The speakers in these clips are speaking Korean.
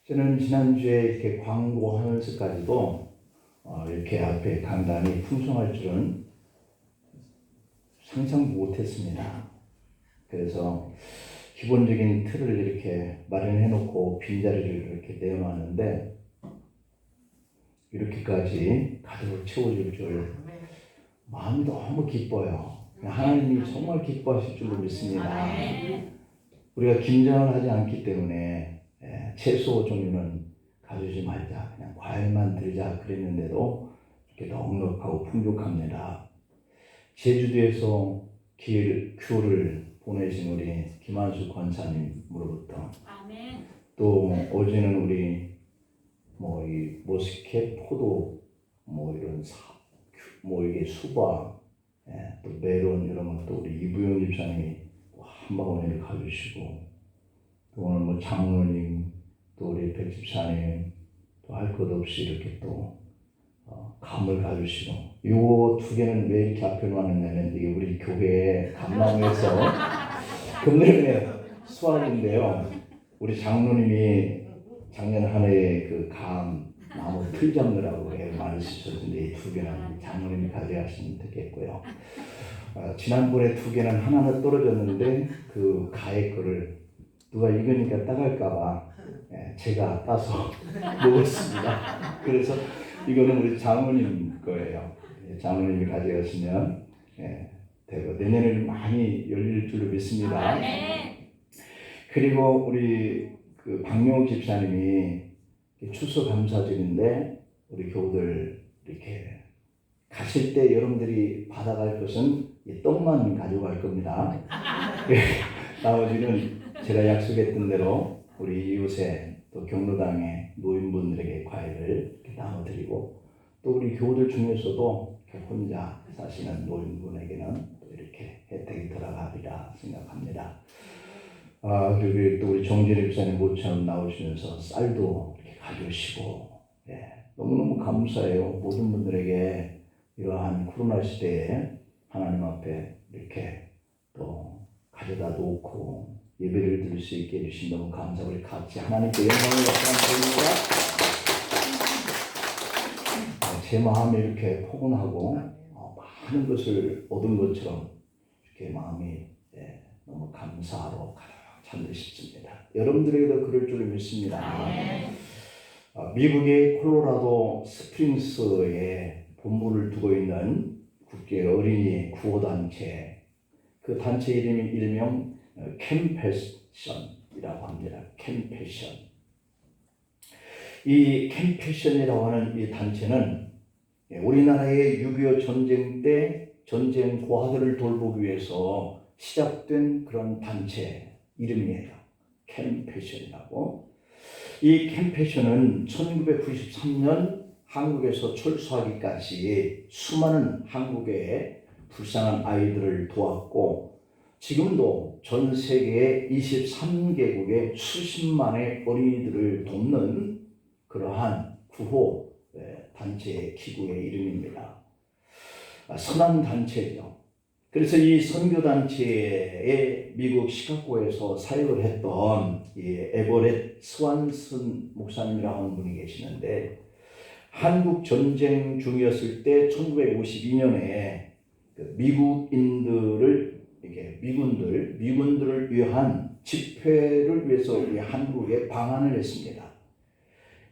저는 지난주에 이렇게 광고하면서까지도 이렇게 앞에 강단이 풍성할 줄은 상상 못했습니다. 그래서 기본적인 틀을 이렇게 마련해 놓고 빈자리를 이렇게 내어놨는데 이렇게까지 가득 채워줄 줄 마음이 너무 기뻐요. 하나님이 정말 기뻐하실 줄로 믿습니다. 우리가 김장을 하지 않기 때문에 채소 종류는 가져오지 말자, 그냥 과일만 들자 그랬는데도 이렇게 넉넉하고 풍족합니다. 제주도에서 교를 보내신 우리 김한수 권사님으로부터 또 어제는 우리 이 모스켓, 포도, 이런 이게 수박, 또 메론 이런 것도 우리 이부영 집사님이 한 바구니를 가주시고 또 오늘 장로님 또 우리 백 집사님 또 할 것 없이 이렇게 또 감을 가주시고 요 두 개는 왜 이렇게 앞에 놓았느냐면 이게 우리 교회 감나무에서 금년에 수확인데요. 우리 장로님이 작년 한 해에 그 감 나무 틀 잡느라고 애를 많이 쓰셨는데 이 두 개는 장로님이 가져가시면 되겠고요. 지난번에 두 개는 하나는 떨어졌는데 그 가해 거를 누가 익으니까 따갈까봐 제가 따서 먹었습니다. 그래서 이거는 우리 장모님 거예요. 장모님이 가져가시면 되고 내년에는 많이 열릴 줄로 믿습니다. 그리고 우리 그 박명욱 집사님이 추수감사절인데 우리 교우들 이렇게 가실 때 여러분들이 받아갈 것은 이 떡만 가져갈 겁니다. 나머지는 제가 약속했던 대로 우리 이웃에 또 경로당의 노인분들에게 과일을 이렇게 나눠드리고 또 우리 교우들 중에서도 혼자 사시는 노인분에게는 또 이렇게 혜택이 들어가리라 생각합니다. 그리고 또 우리 정진희 집사님 모처럼 나오시면서 쌀도 이렇게 가져오시고 너무너무 감사해요. 모든 분들에게 이러한 코로나 시대에 하나님 앞에 이렇게 또 가져다 놓고 예배를 드릴 수 있게 해주신 너무 감사하고 우리 같이 하나님께 영광을 드립니다. 제 마음이 이렇게 포근하고 많은 것을 얻은 것처럼 이렇게 마음이 너무 감사로 가득 찬 듯 싶습니다. 여러분들에게도 그럴 줄 믿습니다. 미국의 콜로라도 스프링스에 본부를 두고 있는 국제 어린이 구호단체, 그 단체 이름이 일명 캠패션이라고 합니다. 캠패션. 이 캠패션이라고 하는 이 단체는 우리나라의 6.25 전쟁 때 전쟁 고아들을 돌보기 위해서 시작된 그런 단체 이름이에요. 캠패션이라고. 이 캠패션은 1993년 한국에서 철수하기까지 수많은 한국의 불쌍한 아이들을 도왔고 지금도 전 세계 23개국의 수십만의 어린이들을 돕는 그러한 구호 단체 기구의 이름입니다. 선한 단체죠. 그래서 이 선교단체에 미국 시카고에서 사역을 했던 에버렛 스완슨 목사님이라고 하는 분이 계시는데 한국 전쟁 중이었을 때 1952년에 미군들을 위한 집회를 위해서 우리 한국에 방한을 했습니다.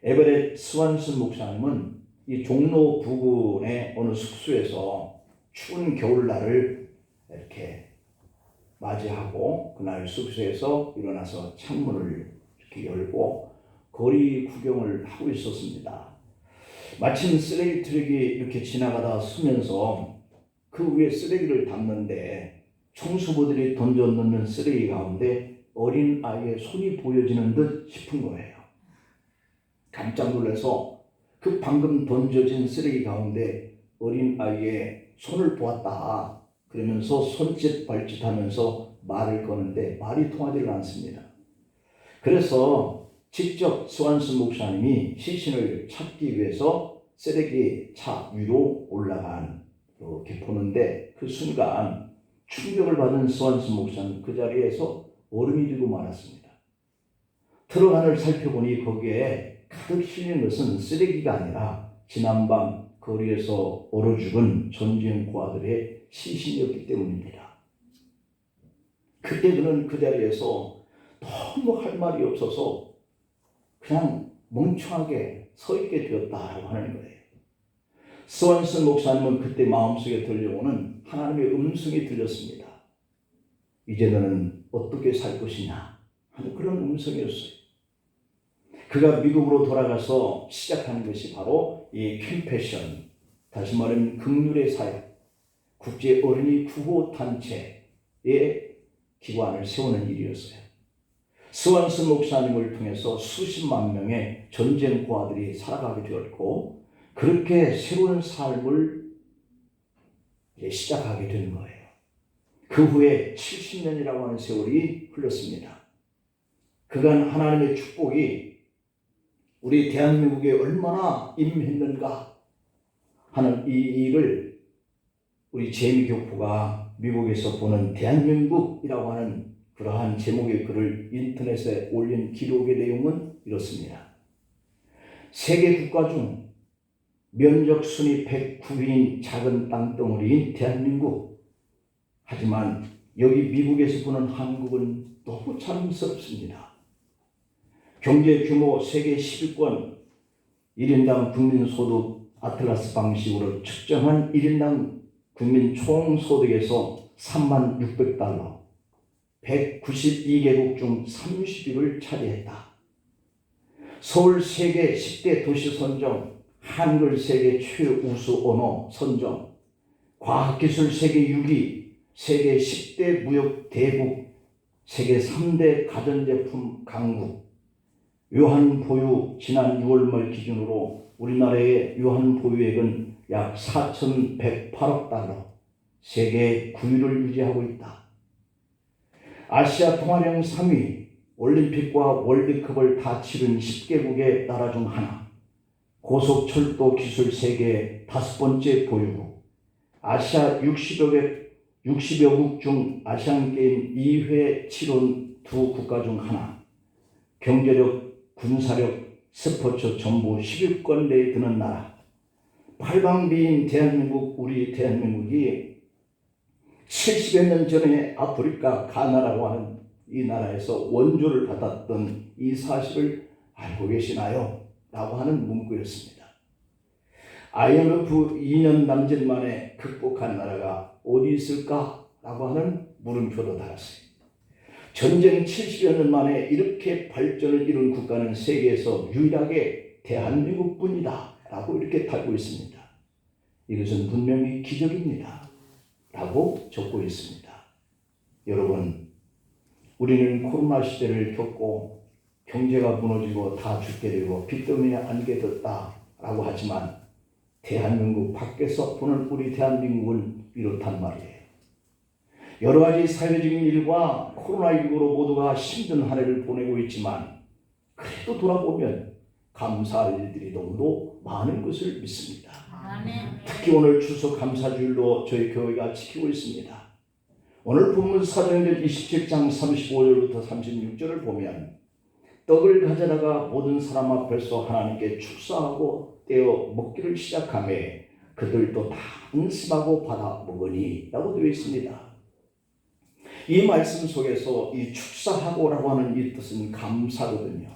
에버렛 스완슨 목사님은 이 종로 부근의 어느 숙소에서 추운 겨울날을 이렇게 맞이하고 그날 숙소에서 일어나서 창문을 이렇게 열고 거리 구경을 하고 있었습니다. 마침 쓰레기 트럭이 이렇게 지나가다 서면서 그 위에 쓰레기를 담는데 청소부들이 던져 넣는 쓰레기 가운데 어린 아이의 손이 보여지는 듯 싶은 거예요. 깜짝 놀라서 그 방금 던져진 쓰레기 가운데 어린 아이의 손을 보았다. 그러면서 손짓 발짓하면서 말을 거는데 말이 통하지를 않습니다. 그래서 직접 스완슨 목사님이 시신을 찾기 위해서 쓰레기 차 위로 올라간 이렇게 보는데 그 순간 충격을 받은 스완슨 목사는 그 자리에서 얼음이 되고 말았습니다. 들어간을 살펴보니 거기에 가득 실린 것은 쓰레기가 아니라 지난밤 거리에서 얼어 죽은 전쟁 고아들의 시신이었기 때문입니다. 그때 그는 그 자리에서 너무 할 말이 없어서 그냥 멍청하게 서 있게 되었다라고 하는 거예요. 스완슨 목사님은 그때 마음속에 들려오는 하나님의 음성이 들렸습니다. 이제 너는 어떻게 살 것이냐 하는 그런 음성이었어요. 그가 미국으로 돌아가서 시작하는 것이 바로 이 컴패션, 다시 말하면 긍휼의 사역, 국제 어린이 구호 단체의 기관을 세우는 일이었어요. 스완슨 목사님을 통해서 수십만 명의 전쟁 고아들이 살아가게 되었고, 그렇게 새로운 삶을 시작하게 된 거예요. 그 후에 70년이라고 하는 세월이 흘렀습니다. 그간 하나님의 축복이 우리 대한민국에 얼마나 임했는가 하는 이 일을 우리 제미 교포가 미국에서 보는 대한민국이라고 하는 그러한 제목의 글을 인터넷에 올린 기록의 내용은 이렇습니다. 세계 국가 중 면적 순위 109위인 작은 땅덩어리인 대한민국. 하지만 여기 미국에서 보는 한국은 너무 자랑스럽습니다. 경제 규모 세계 10위권, 1인당 국민소득 아틀라스 방식으로 측정한 1인당 국민 총소득에서 36,600달러, 192개국 중 30위를 차지했다. 서울 세계 10대 도시 선정, 한글 세계 최우수 언어 선정, 과학기술 세계 6위, 세계 10대 무역 대국, 세계 3대 가전제품 강국, 유한 보유 지난 6월 말 기준으로 우리나라의 유한 보유액은 약 4,108억 달러, 세계 9위를 유지하고 있다. 아시아 통화량 3위, 올림픽과 월드컵을 다 치른 10개국의 나라 중 하나, 고속철도 기술 세계 5번째 보유국, 아시아 60여 국 중 아시안게임 2회 치른 두 국가 중 하나, 경제력, 군사력, 스포츠 전부 10위권 내에 드는 나라, 팔방비인 대한민국, 우리 대한민국이 70여 년 전에 아프리카 가나라고 하는 이 나라에서 원조를 받았던 이 사실을 알고 계시나요? 라고 하는 문구였습니다. IMF 2년 남짓 만에 극복한 나라가 어디 있을까? 라고 하는 물음표도 달았어요. 전쟁 70여 년 만에 이렇게 발전을 이룬 국가는 세계에서 유일하게 대한민국뿐이다 라고 이렇게 달고 있습니다. 이것은 분명히 기적입니다 라고 적고 있습니다. 여러분, 우리는 코로나 시대를 겪고 경제가 무너지고 다 죽게 되고 빚 때문에 안게 됐다라고 하지만 대한민국 밖에서 보는 우리 대한민국은 이렇단 말이에요. 여러 가지 사회적인 일과 코로나19로 모두가 힘든 한 해를 보내고 있지만 그래도 돌아보면 감사할 일들이 너무도 많은 것을 믿습니다. 특히 오늘 추석 감사주일로 저희 교회가 지키고 있습니다. 오늘 본문 사도행전 27장 35절부터 36절을 보면 떡을 가져다가 모든 사람 앞에서 하나님께 축사하고 떼어 먹기를 시작하매 그들도 다 안심하고 받아 먹으니 라고 되어 있습니다. 이 말씀 속에서 이 축사하고라고 하는 이 뜻은 감사거든요.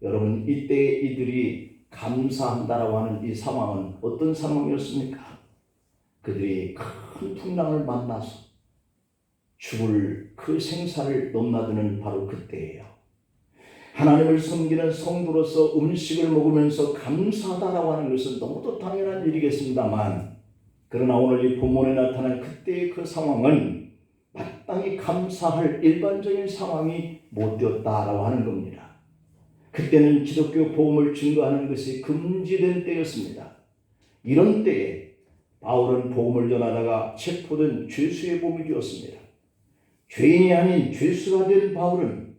여러분, 이때 이들이 감사한다라고 하는 이 상황은 어떤 상황이었습니까? 그들이 큰 풍랑을 만나서 죽을 그 생사를 넘나드는 바로 그때예요. 하나님을 섬기는 성도로서 음식을 먹으면서 감사하다라고 하는 것은 너무도 당연한 일이겠습니다만, 그러나 오늘 이 본문에 나타난 그때의 그 상황은 마땅히 감사할 일반적인 상황이 못 되었다라고 하는 겁니다. 그때는 기독교 복음을 증거하는 것이 금지된 때였습니다. 이런 때에 바울은 복음을 전하다가 체포된 죄수의 몸이 되었습니다. 죄인이 아닌 죄수가 된 바울은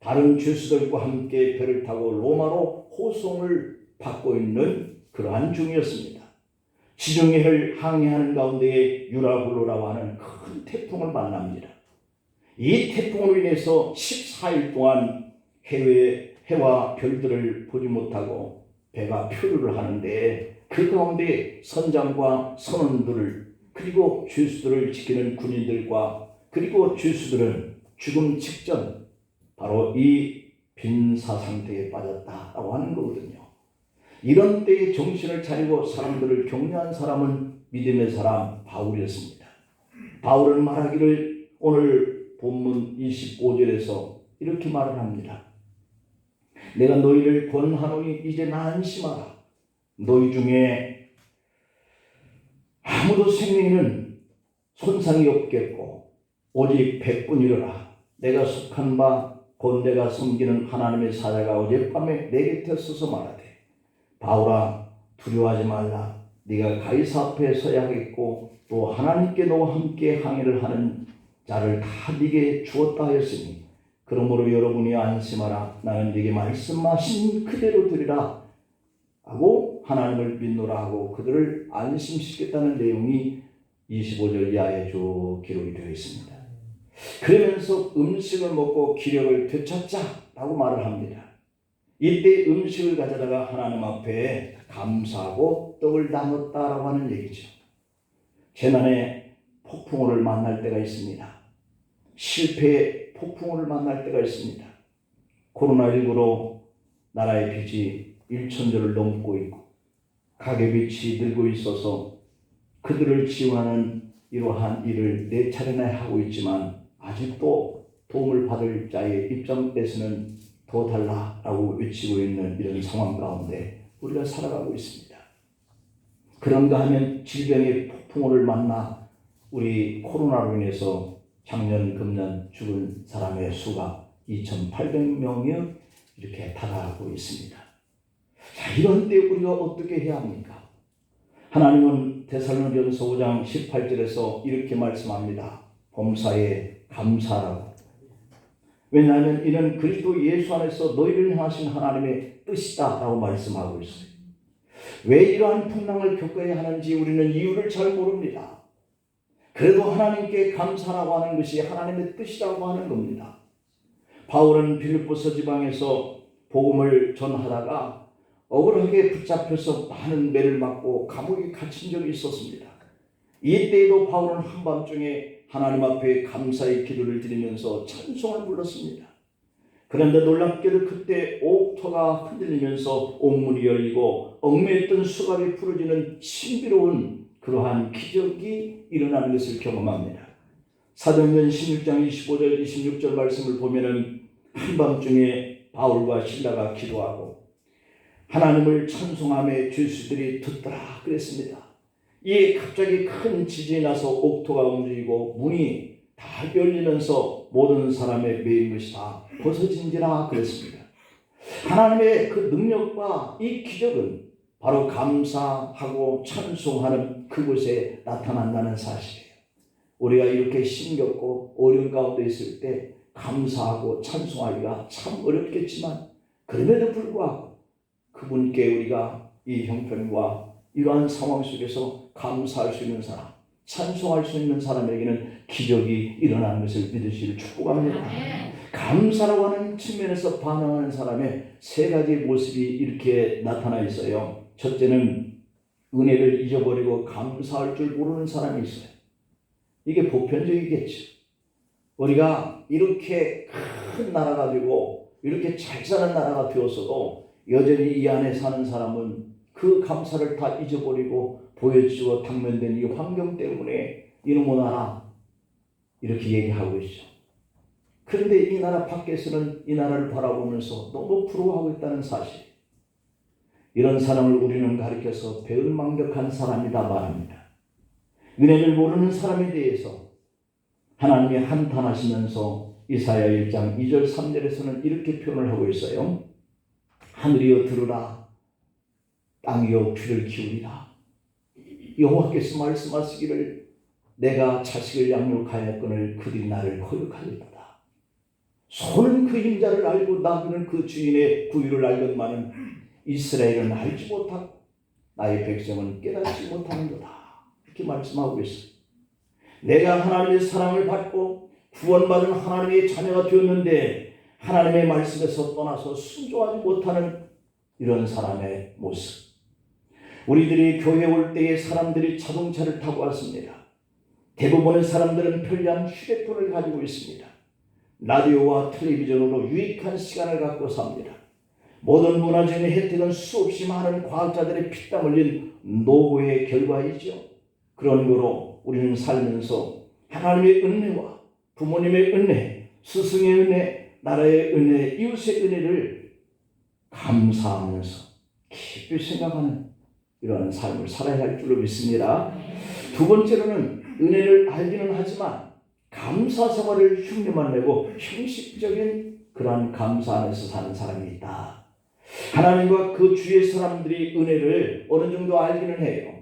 다른 죄수들과 함께 배를 타고 로마로 호송을 받고 있는 그러한 중이었습니다. 지중해 해를 항해하는 가운데에 유라굴로라고 하는 큰 태풍을 만납니다. 이 태풍으로 인해서 14일 동안 해와 별들을 보지 못하고 배가 표류를 하는데 그 가운데 선장과 선원들을 그리고 죄수들을 지키는 군인들과 그리고 죄수들은 죽음 직전 바로 이 빈사 상태에 빠졌다라고 하는 거거든요. 이런 때에 정신을 차리고 사람들을 격려한 사람은 믿음의 사람 바울이었습니다. 바울은 말하기를 오늘 본문 25절에서 이렇게 말을 합니다. 내가 너희를 권하노니 이제 안심하라. 너희 중에 아무도 생명에는 손상이 없겠고 오직 백분이로라. 내가 속한 바 곧 내가 섬기는 하나님의 사자가 어젯밤에 내 곁에 서서 말하되 바울아 두려워하지 말라. 네가 가이사 앞에 서야 하겠고 또 하나님께 너와 함께 항해를 하는 자를 다 네게 주었다 하였으니 그러므로 여러분이 안심하라. 나는 네게 말씀하신 그대로 드리라 하고 하나님을 믿노라 하고 그들을 안심시켰다는 내용이 25절 이하에 쭉 기록이 되어 있습니다. 그러면서 음식을 먹고 기력을 되찾자라고 말을 합니다. 이때 음식을 가져다가 하나님 앞에 감사하고 떡을 나눴다라고 하는 얘기죠. 재난의 폭풍우를 만날 때가 있습니다. 실패의 폭풍우를 만날 때가 있습니다. 코로나19로 나라의 빚이 1,000조를 넘고 있고 가계빚이 늘고 있어서 그들을 지원하는 이러한 일을 4차례나 하고 있지만 아직도 도움을 받을 자의 입장에서는 더 달라라고 외치고 있는 이런 상황 가운데 우리가 살아가고 있습니다. 그런가 하면 질병의 폭풍우를 만나 우리 코로나로 인해서 작년, 금년 죽은 사람의 수가 2,800명이 이렇게 다가가고 있습니다. 자, 이런 때 우리가 어떻게 해야 합니까? 하나님은 데살로니가서 5장 18절에서 이렇게 말씀합니다. 범사에 감사하라고. 왜냐하면 이는 그리스도 예수 안에서 너희를 향하신 하나님의 뜻이다 라고 말씀하고 있어요. 왜 이러한 풍랑을 겪어야 하는지 우리는 이유를 잘 모릅니다. 그래도 하나님께 감사라고 하는 것이 하나님의 뜻이라고 하는 겁니다. 바울은 필리포스 지방에서 복음을 전하다가 억울하게 붙잡혀서 많은 매를 맞고 감옥에 갇힌 적이 있었습니다. 이때에도 바울은 한밤중에 하나님 앞에 감사의 기도를 드리면서 찬송을 불렀습니다. 그런데 놀랍게도 그때 옥토가 흔들리면서 옥문이 열리고 얽매였던 수갑이 풀어지는 신비로운 그러한 기적이 일어나는 것을 경험합니다. 사도행전 16장 25절 26절 말씀을 보면은 한밤중에 바울과 실라가 기도하고 하나님을 찬송하며 죄수들이 듣더라 그랬습니다. 이 갑자기 큰 지진이 나서 옥토가 움직이고 문이 다 열리면서 모든 사람의 매인 것이 다 벗어진지라 그랬습니다. 하나님의 그 능력과 이 기적은 바로 감사하고 찬송하는 그곳에 나타난다는 사실이에요. 우리가 이렇게 힘겹고 어려운 가운데 있을 때 감사하고 찬송하기가 참 어렵겠지만 그럼에도 불구하고 그분께 우리가 이 형편과 이러한 상황 속에서 감사할 수 있는 사람, 찬송할 수 있는 사람에게는 기적이 일어나는 것을 믿으시길 축복합니다. 감사라고 하는 측면에서 반응하는 사람의 3가지 모습이 이렇게 나타나 있어요. 첫째는 은혜를 잊어버리고 감사할 줄 모르는 사람이 있어요. 이게 보편적이겠죠. 우리가 이렇게 큰 나라 가지고 이렇게 잘 사는 나라가 되었어도 여전히 이 안에 사는 사람은 그 감사를 다 잊어버리고 보여지고 당면된 이 환경 때문에 이놈의 나라 이렇게 얘기하고 있죠. 그런데 이 나라 밖에서는 이 나라를 바라보면서 너무 부러워하고 있다는 사실. 이런 사람을 우리는 가리켜서 배은망덕한 사람이다 말합니다. 은혜를 모르는 사람에 대해서 하나님이 한탄하시면서 이사야 1장 2절 3절에서는 이렇게 표현을 하고 있어요. 하늘이여 들으라, 땅이여 귀를 기울이라. 여호와께서 말씀하시기를 내가 자식을 양육하였거늘 그들이 나를 거역하였도다. 소는 그 힘자를 알고 나귀는 그 주인의 구유를 알건만은 이스라엘은 알지 못하고 나의 백성은 깨닫지 못하는도다. 이렇게 말씀하고 있어요. 내가 하나님의 사랑을 받고 구원받은 하나님의 자녀가 되었는데 하나님의 말씀에서 떠나서 순종하지 못하는 이런 사람의 모습. 우리들이 교회 올 때에 사람들이 자동차를 타고 왔습니다. 대부분의 사람들은 편리한 휴대폰을 가지고 있습니다. 라디오와 텔레비전으로 유익한 시간을 갖고 삽니다. 모든 문화적인 혜택은 수없이 많은 과학자들의 피땀 흘린 노고의 결과이죠. 그런 거로 우리는 살면서 하나님의 은혜와 부모님의 은혜, 스승의 은혜, 나라의 은혜, 이웃의 은혜를 감사하면서 깊이 생각하는 이러한 삶을 살아야 할 줄로 믿습니다. 두 번째로는 은혜를 알기는 하지만 감사 생활을 흉내만 내고 형식적인 그러한 감사 안에서 사는 사람이 있다. 하나님과 그 주위의 사람들이 은혜를 어느 정도 알기는 해요.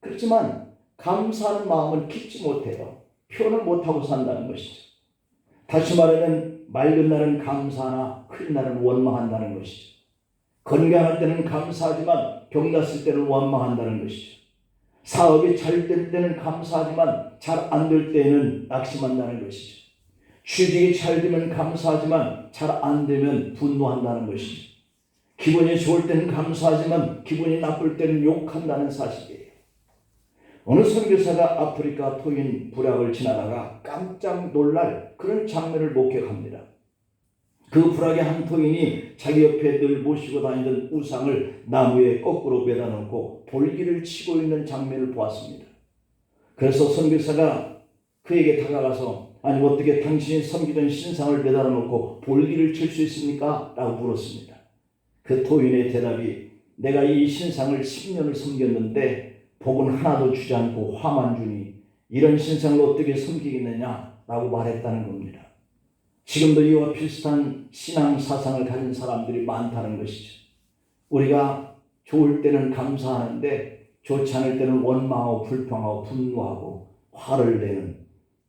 그렇지만 감사하는 마음은 깊지 못해요. 표현을 못하고 산다는 것이죠. 다시 말하면 맑은 날은 감사하나 흐린 날은 원망한다는 것이죠. 건강할 때는 감사하지만 병났을 때는 원망한다는 것이죠. 사업이 잘 될 때는 감사하지만 잘 안 될 때는 낙심한다는 것이죠. 취직이 잘 되면 감사하지만 잘 안 되면 분노한다는 것이죠. 기분이 좋을 때는 감사하지만 기분이 나쁠 때는 욕한다는 사실이에요. 어느 선교사가 아프리카 토인 부락을 지나다가 깜짝 놀랄 그런 장면을 목격합니다. 그 부락의 한 토인이 자기 옆에 늘 모시고 다니던 우상을 나무에 거꾸로 매다 놓고 볼기를 치고 있는 장면을 보았습니다. 그래서 선교사가 그에게 다가가서 아니 어떻게 당신이 섬기던 신상을 매다 놓고 볼기를 칠 수 있습니까? 라고 물었습니다. 그 토인의 대답이 내가 이 신상을 10년을 섬겼는데 복은 하나도 주지 않고 화만 주니 이런 신상을 어떻게 섬기겠느냐 라고 말했다는 겁니다. 지금도 이와 비슷한 신앙 사상을 가진 사람들이 많다는 것이죠. 우리가 좋을 때는 감사하는데 좋지 않을 때는 원망하고 불평하고 분노하고 화를 내는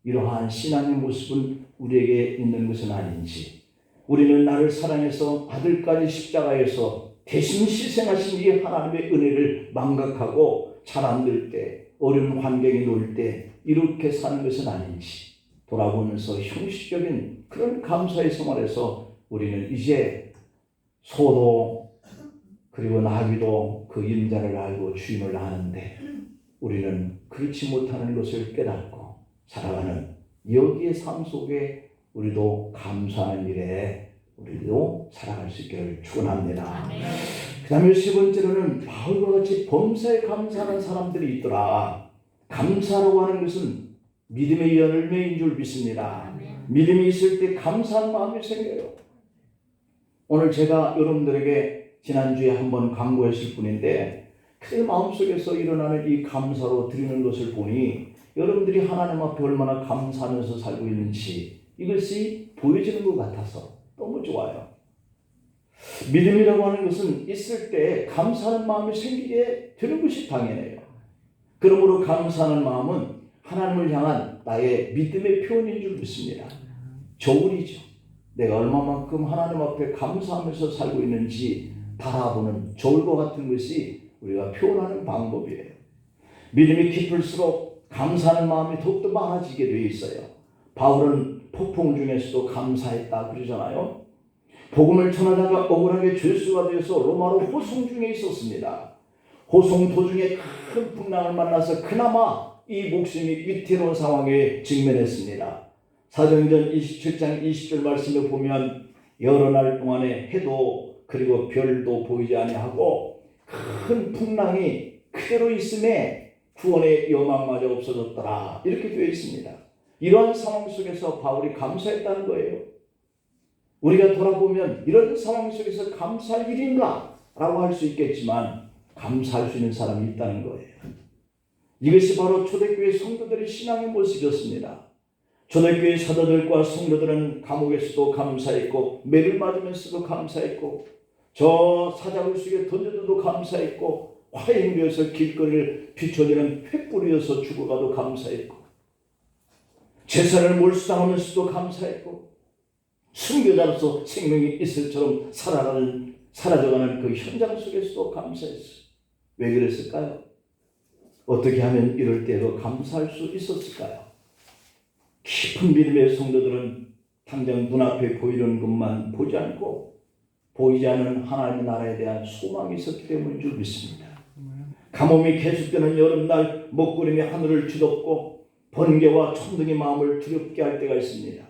이러한 신앙의 모습은 우리에게 있는 것은 아닌지, 우리는 나를 사랑해서 아들까지 십자가에서 대신 희생하신 이 하나님의 은혜를 망각하고 잘 안 될 때, 어려운 환경에 놓일 때 이렇게 사는 것은 아닌지 돌아보면서 형식적인 그런 감사의 생활에서 우리는 이제 소도 그리고 나귀도 그 임자를 알고 주인을 아는데 우리는 그렇지 못하는 것을 깨닫고 살아가는 여기의 삶 속에 우리도 감사하는 일에 우리도 살아갈 수 있기를 축원합니다. 그 다음에 세 번째로는 바울과 같이 범사에 감사하는 사람들이 있더라. 감사라고 하는 것은 믿음의 열매인 줄 믿습니다. 믿음이 있을 때 감사한 마음이 생겨요. 오늘 제가 여러분들에게 지난주에 한번 강구했을 뿐인데 그 마음속에서 일어나는 이 감사로 드리는 것을 보니 여러분들이 하나님 앞에 얼마나 감사하면서 살고 있는지 이것이 보여지는 것 같아서 너무 좋아요. 믿음이라고 하는 것은 있을 때 감사하는 마음이 생기게 되는 것이 당연해요. 그러므로 감사하는 마음은 하나님을 향한 나의 믿음의 표현인 줄 믿습니다. 저울이죠. 내가 얼마만큼 하나님 앞에 감사하면서 살고 있는지 바라보는 저울과 같은 것이 우리가 표현하는 방법이에요. 믿음이 깊을수록 감사하는 마음이 더욱더 많아지게 되어 있어요. 바울은 폭풍 중에서도 감사했다 그러잖아요. 복음을 전하다가 억울하게 죄수가 되어서 로마로 호송 중에 있었습니다. 호송 도중에 큰 풍랑을 만나서 그나마 이 목숨이 위태로운 상황에 직면했습니다. 사도행전 27장 20절 말씀을 보면 여러 날 동안에 해도 그리고 별도 보이지 아니하고 큰 풍랑이 그대로 있음에 구원의 여망마저 없어졌더라 이렇게 되어 있습니다. 이러한 상황 속에서 바울이 감사했다는 거예요. 우리가 돌아보면 이런 상황 속에서 감사할 일인가? 라고 할 수 있겠지만 감사할 수 있는 사람이 있다는 거예요. 이것이 바로 초대교회 성도들의 신앙의 모습이었습니다. 초대교회 사도들과 성도들은 감옥에서도 감사했고 매를 맞으면서도 감사했고 저 사자굴 속에 던져도 감사했고 화형되어서 길거리를 비춰지는 횃불이어서 죽어가도 감사했고 제사를 몰수당하면서도 감사했고 순교자로서 생명이 있을처럼 사라져가는 그 현장 속에서도 감사했어요. 왜 그랬을까요? 어떻게 하면 이럴 때도 감사할 수 있었을까요? 깊은 믿음의 성도들은 당장 눈앞에 보이는 것만 보지 않고 보이지 않는 하나님의 나라에 대한 소망이 있었기 때문인 줄 믿습니다. 가뭄이 계속되는 여름날 먹구름이 하늘을 뒤덮고 번개와 천둥이 마음을 두렵게 할 때가 있습니다.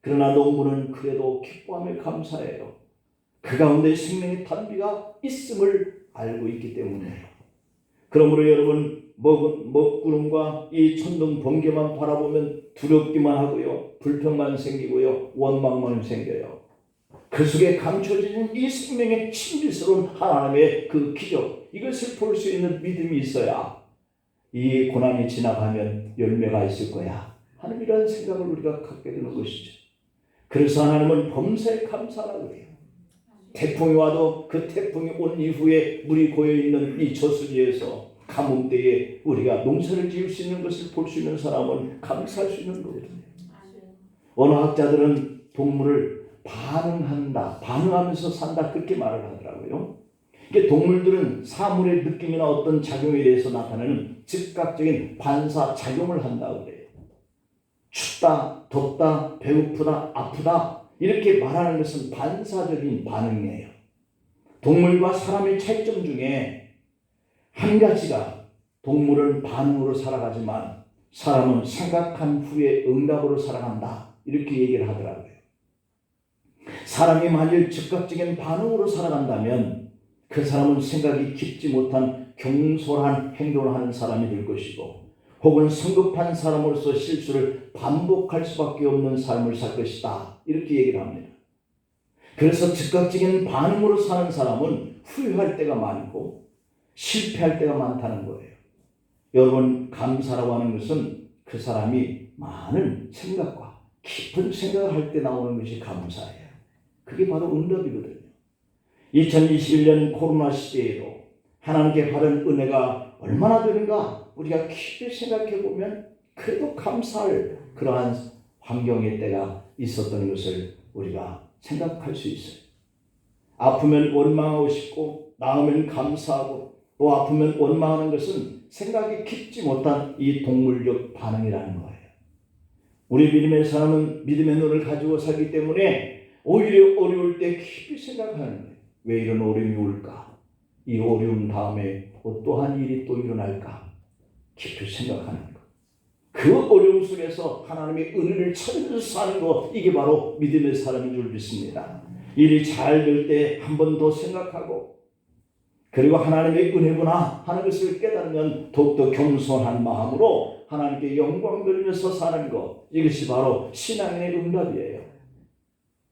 그러나 농부는 그래도 기뻐하며 감사해요. 그 가운데 생명의 단비가 있음을 알고 있기 때문이에요. 그러므로 여러분, 먹구름과 이 천둥 번개만 바라보면 두렵기만 하고요, 불평만 생기고요, 원망만 생겨요. 그 속에 감춰지는 이 생명의 신비스러운 하나님의 그 기적, 이것을 볼 수 있는 믿음이 있어야 이 고난이 지나가면 열매가 있을 거야 하는 이런 생각을 우리가 갖게 되는 것이죠. 그래서 하나님은 범사에 감사하라고 그래요. 태풍이 와도 그 태풍이 온 이후에 물이 고여있는 이 저수지에서 가뭄 때에 우리가 농사를 지을 수 있는 것을 볼 수 있는 사람은 감사할 수 있는 거거든요. 어느 학자들은 동물을 반응하면서 산다, 그렇게 말을 하더라고요. 동물들은 사물의 느낌이나 어떤 작용에 대해서 나타내는 즉각적인 반사작용을 한다고 그래요. 춥다, 덥다, 배고프다, 아프다, 이렇게 말하는 것은 반사적인 반응이에요. 동물과 사람의 차이점 중에 한 가지가, 동물은 반응으로 살아가지만 사람은 생각한 후에 응답으로 살아간다, 이렇게 얘기를 하더라고요. 사람이 만일 즉각적인 반응으로 살아간다면 그 사람은 생각이 깊지 못한 경솔한 행동을 하는 사람이 될 것이고, 혹은 성급한 사람으로서 실수를 반복할 수밖에 없는 삶을 살 것이다, 이렇게 얘기를 합니다. 그래서 즉각적인 반응으로 사는 사람은 후회할 때가 많고 실패할 때가 많다는 거예요. 여러분, 감사라고 하는 것은 그 사람이 많은 생각과 깊은 생각을 할 때 나오는 것이 감사예요. 그게 바로 응답이거든요. 2021년 코로나 시대에도 하나님께 받은 은혜가 얼마나 되는가 우리가 깊이 생각해 보면 그래도 감사할 그러한 환경의 때가 있었던 것을 우리가 생각할 수 있어요. 아프면 원망하고 싶고 나으면 감사하고, 또 아프면 원망하는 것은 생각이 깊지 못한 이 동물적 반응이라는 거예요. 우리 믿음의 사람은 믿음의 눈을 가지고 살기 때문에 오히려 어려울 때 깊이 생각하는 거예요. 왜 이런 어려움이 올까? 이 어려움 다음에 어떠한 일이 또 일어날까? 깊이 생각하는 것. 그 어려움 속에서 하나님의 은혜를 찾으면서 사는 것, 이게 바로 믿음의 사람인 줄 믿습니다. 일이 잘 될 때 한 번 더 생각하고, 그리고 하나님의 은혜구나 하는 것을 깨달으면 더욱더 겸손한 마음으로 하나님께 영광 돌리면서 사는 것, 이것이 바로 신앙의 응답이에요.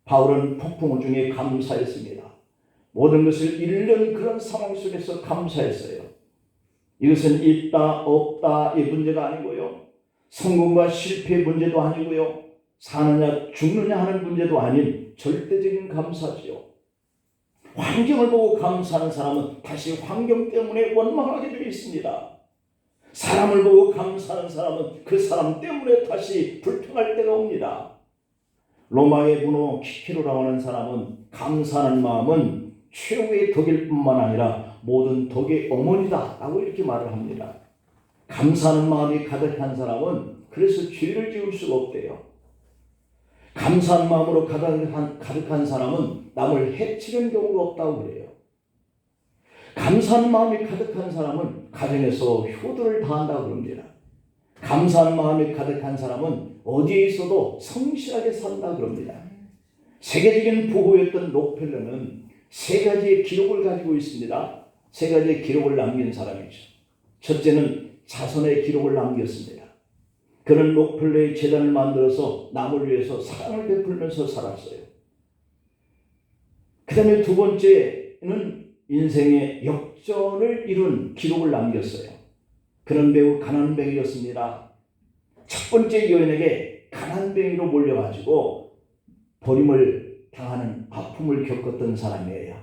바울은 폭풍 중에 감사했습니다. 모든 것을 잃는 그런 상황 속에서 감사했어요. 이것은 있다 없다의 문제가 아니고요, 성공과 실패의 문제도 아니고요, 사느냐 죽느냐 하는 문제도 아닌 절대적인 감사지요. 환경을 보고 감사하는 사람은 다시 환경 때문에 원망하게 되어 있습니다. 사람을 보고 감사하는 사람은 그 사람 때문에 다시 불평할 때가 옵니다. 로마의 문호 키케로라고 하는 사람은 감사하는 마음은 최후의 덕일 뿐만 아니라 모든 덕의 어머니다 라고 이렇게 말을 합니다. 감사하는 마음이 가득한 사람은 그래서 죄를 지을 수가 없대요. 감사한 마음으로 가득한 사람은 남을 해치는 경우가 없다고 그래요. 감사한 마음이 가득한 사람은 가정에서 효도를 다한다고 그럽니다. 감사한 마음이 가득한 사람은 어디에 있어도 성실하게 산다고 그럽니다. 세계적인 부호였던 록펠러는 세 가지의 기록을 가지고 있습니다. 세 가지의 기록을 남긴 사람이죠. 첫째는 자선의 기록을 남겼습니다. 그는 록펠러의 재단을 만들어서 남을 위해서 사랑을 베풀면서 살았어요. 그 다음에 두 번째는 인생의 역전을 이룬 기록을 남겼어요. 그는 매우 가난뱅이였습니다. 첫 번째 여인에게 가난뱅이로 몰려가지고 버림을 당하는 아픔을 겪었던 사람이에요.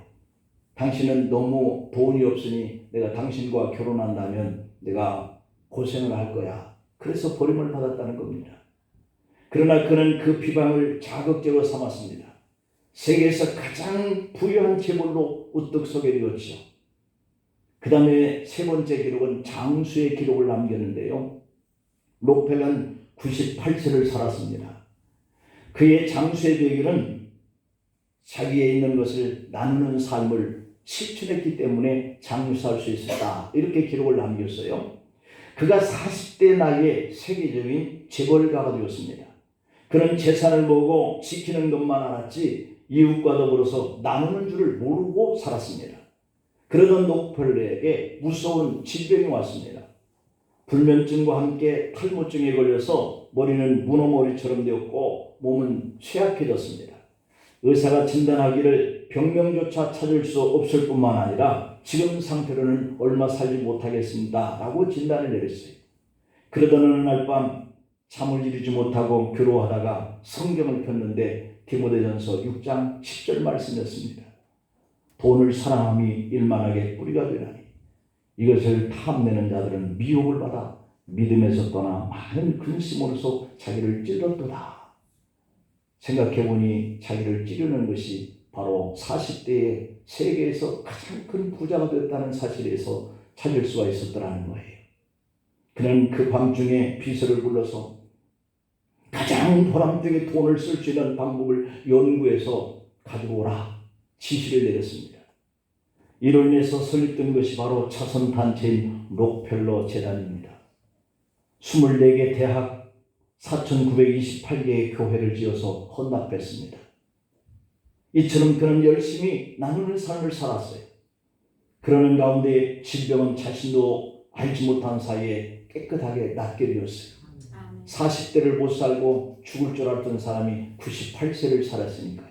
당신은 너무 돈이 없으니 내가 당신과 결혼한다면 내가 고생을 할 거야. 그래서 버림을 받았다는 겁니다. 그러나 그는 그 비방을 자극적으로 삼았습니다. 세계에서 가장 부유한 재벌로 우뚝 서게 되었죠. 그 다음에 세 번째 기록은 장수의 기록을 남겼는데요. 록펠러는 98세를 살았습니다. 그의 장수의 비결은 자기에 있는 것을 나누는 삶을 실천했기 때문에 장수할 수 있었다. 이렇게 기록을 남겼어요. 그가 40대 나이에 세계적인 재벌가가 되었습니다. 그는 재산을 모으고 지키는 것만 알았지 이웃과 더불어서 나누는 줄을 모르고 살았습니다. 그러던 록펠러에게 무서운 질병이 왔습니다. 불면증과 함께 탈모증에 걸려서 머리는 문어머리처럼 되었고 몸은 쇠약해졌습니다. 의사가 진단하기를 병명조차 찾을 수 없을 뿐만 아니라 지금 상태로는 얼마 살지 못하겠습니다 라고 진단을 내렸어요. 그러던 어느 날 밤 잠을 이루지 못하고 괴로워하다가 성경을 폈는데 디모데전서 6장 10절 말씀이었습니다. 돈을 사랑함이 일만하게 뿌리가 되나니 이것을 탐내는 자들은 미혹을 받아 믿음에서 떠나 많은 근심으로서 자기를 찔렀도다. 생각해보니 자기를 찌르는 것이 바로 40대에 세계에서 가장 큰 부자가 되었다는 사실에서 찾을 수가 있었더라는 거예요. 그는 그 밤중에 비서를 불러서 가장 보람되게 돈을 쓸 수 있는 방법을 연구해서 가지고 오라 지시를 내렸습니다. 이로 인해서 설립된 것이 바로 자선단체인 록펠러 재단입니다. 24개 대학 4,928개의 교회를 지어서 헌납했습니다. 이처럼 그는 열심히 나누는 삶을 살았어요. 그러는 가운데 질병은 자신도 알지 못한 사이에 깨끗하게 낫게 되었어요. 40대를 못 살고 죽을 줄 알았던 사람이 98세를 살았으니까요.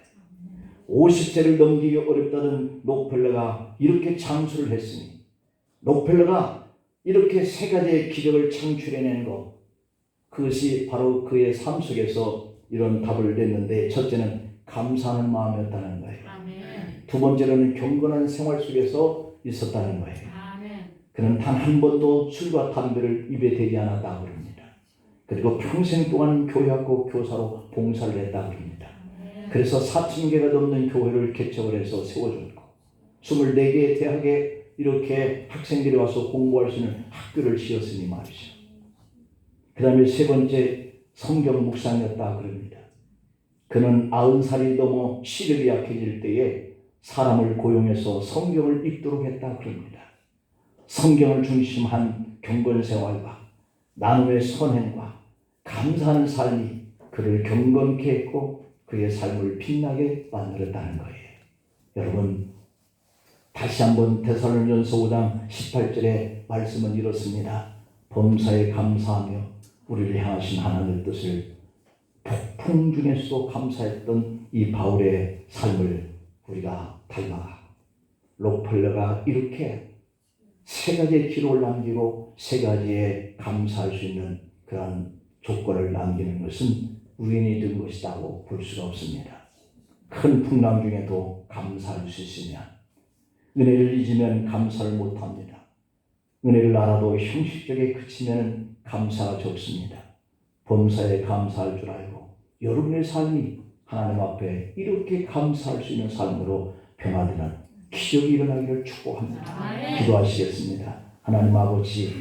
50세를 넘기기 어렵다던 록펠러가 이렇게 장수를 했으니, 록펠러가 이렇게 세 가지의 기적을 창출해낸 것, 그것이 바로 그의 삶 속에서 이런 답을 냈는데, 첫째는 감사하는 마음이었다는 거예요. 두 번째로는 경건한 생활 속에서 있었다는 거예요. 그는 단 한 번도 술과 담배를 입에 대지 않았다고 합니다. 그리고 평생 동안 교회학교 교사로 봉사를 했다고 합니다. 그래서 4,000개가 넘는 교회를 개척을 해서 세워줬고 24개의 대학에 이렇게 학생들이 와서 공부할 수 있는 학교를 지었으니 말이죠. 그 다음에 세 번째, 성경 묵상이었다고 합니다. 그는 90살이 넘어 시력이 약해질 때에 사람을 고용해서 성경을 읽도록 했다고 합니다. 성경을 중심한 경건생활과 나눔의 선행과 감사하는 삶이 그를 경건케 했고 그의 삶을 빛나게 만들었다는 거예요. 여러분, 다시 한번 데살로니가전서 5장 18절의 말씀은 이렇습니다. 범사에 감사하며 우리를 향하신 하나님의 뜻을 폭풍 중에서도 감사했던 이 바울의 삶을 우리가 닮아가 록펠러가 이렇게 세 가지의 기록을 남기고 세 가지의 감사할 수 있는 그런 조건을 남기는 것은 우연이 된 것이라고 볼 수가 없습니다. 큰 풍랑 중에도 감사할 수 있으면, 은혜를 잊으면 감사를 못합니다. 은혜를 알아도 형식적에 그치면 감사가 적습니다. 범사에 감사할 줄 알고 여러분의 삶이 하나님 앞에 이렇게 감사할 수 있는 삶으로 변화되는 기적이 일어나기를 축복합니다. 기도하시겠습니다. 하나님 아버지,